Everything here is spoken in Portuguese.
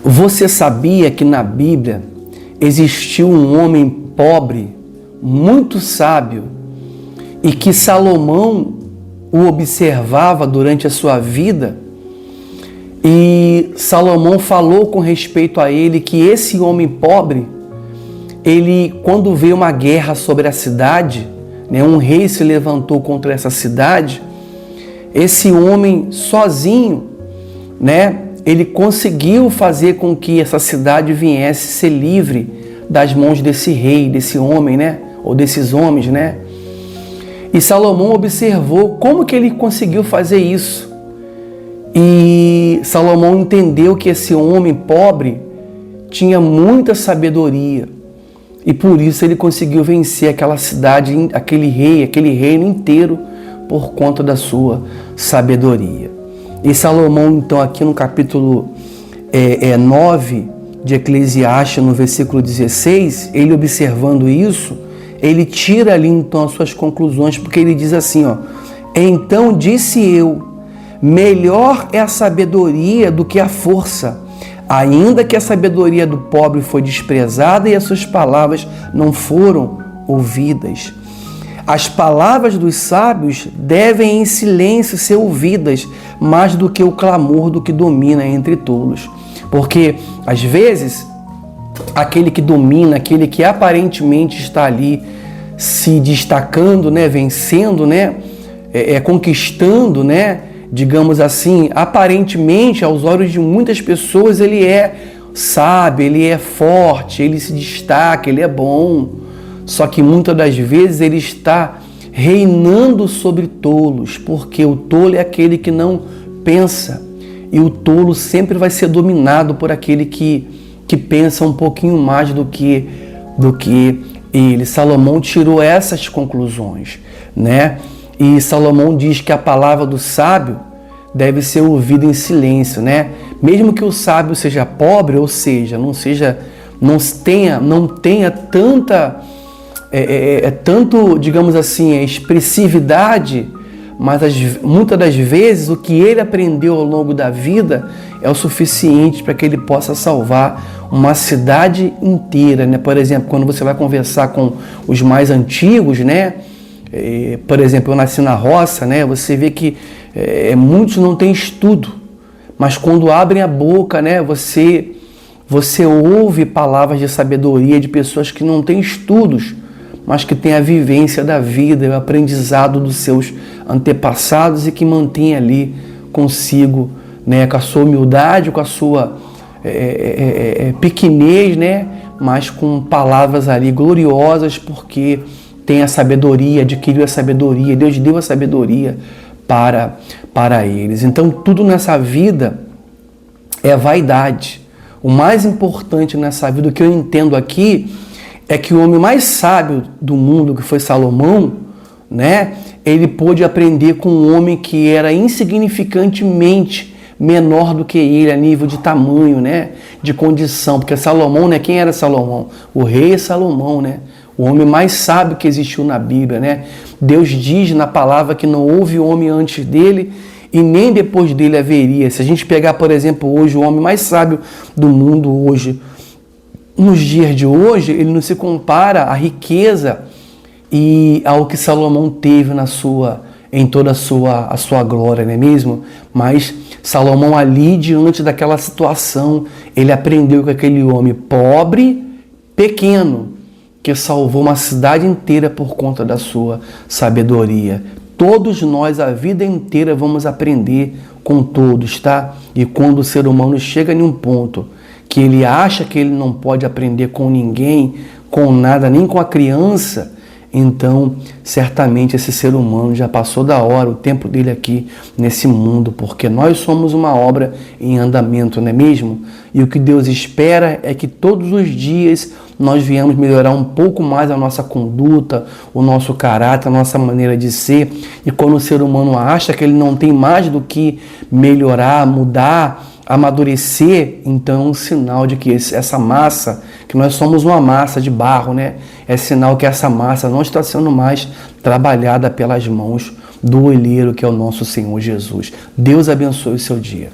Você sabia que na Bíblia existiu um homem pobre, muito sábio, e que Salomão o observava durante a sua vida? E Salomão falou com respeito a ele que esse homem pobre, ele, quando veio uma guerra sobre a cidade, um rei se levantou contra essa cidade, esse homem sozinho, ele conseguiu fazer com que essa cidade viesse ser livre das mãos desse rei, desse homem, ou desses homens, E Salomão observou como que ele conseguiu fazer isso. E Salomão entendeu que esse homem pobre tinha muita sabedoria. E por isso ele conseguiu vencer aquela cidade, aquele reino inteiro, por conta da sua sabedoria. E Salomão, então, aqui no capítulo 9 de Eclesiastes, no versículo 16, ele observando isso, ele tira ali então as suas conclusões, porque ele diz assim, então disse eu, melhor é a sabedoria do que a força, ainda que a sabedoria do pobre foi desprezada e as suas palavras não foram ouvidas. As palavras dos sábios devem em silêncio ser ouvidas, mais do que o clamor do que domina entre tolos. Porque, às vezes, aquele que domina, aquele que aparentemente está ali se destacando, vencendo, conquistando, digamos assim, aparentemente, aos olhos de muitas pessoas, ele é sábio, ele é forte, ele se destaca, ele é bom. Só que muitas das vezes ele está reinando sobre tolos, porque o tolo é aquele que não pensa. E o tolo sempre vai ser dominado por aquele que pensa um pouquinho mais do que ele. Salomão tirou essas conclusões, E Salomão diz que a palavra do sábio deve ser ouvida em silêncio, Mesmo que o sábio seja pobre, ou seja, não tenha tanta tanto, digamos assim, expressividade, mas muitas das vezes o que ele aprendeu ao longo da vida é o suficiente para que ele possa salvar uma cidade inteira, Por exemplo, quando você vai conversar com os mais antigos, Por exemplo, eu nasci na roça, Você vê que muitos não têm estudo, mas quando abrem a boca, Você ouve palavras de sabedoria de pessoas que não têm estudos, mas que têm a vivência da vida, o aprendizado dos seus antepassados e que mantém ali consigo, com a sua humildade, com a sua pequenez, mas com palavras ali gloriosas, porque tem a sabedoria, adquiriu a sabedoria, Deus deu a sabedoria para eles. Então, tudo nessa vida é vaidade. O mais importante nessa vida, o que eu entendo aqui, é que o homem mais sábio do mundo, que foi Salomão, ele pôde aprender com um homem que era insignificantemente menor do que ele, a nível de tamanho, de condição. Porque Salomão, quem era Salomão? O rei Salomão, O homem mais sábio que existiu na Bíblia, Deus diz na palavra que não houve homem antes dele e nem depois dele haveria. Se a gente pegar, por exemplo, hoje, o homem mais sábio do mundo hoje, nos dias de hoje, ele não se compara à riqueza e ao que Salomão teve em toda a sua glória, não é mesmo? Mas Salomão ali, diante daquela situação, ele aprendeu com aquele homem pobre, pequeno, que salvou uma cidade inteira por conta da sua sabedoria. Todos nós, a vida inteira, vamos aprender com todos, E quando o ser humano chega em um ponto que ele acha que ele não pode aprender com ninguém, com nada, nem com a criança, então certamente esse ser humano já passou da hora, o tempo dele aqui nesse mundo, porque nós somos uma obra em andamento, não é mesmo? E o que Deus espera é que todos os dias nós viemos melhorar um pouco mais a nossa conduta, o nosso caráter, a nossa maneira de ser. E quando o ser humano acha que ele não tem mais do que melhorar, mudar, amadurecer, então é um sinal de que essa massa, que nós somos uma massa de barro, É sinal que essa massa não está sendo mais trabalhada pelas mãos do olheiro, que é o nosso Senhor Jesus. Deus abençoe o seu dia.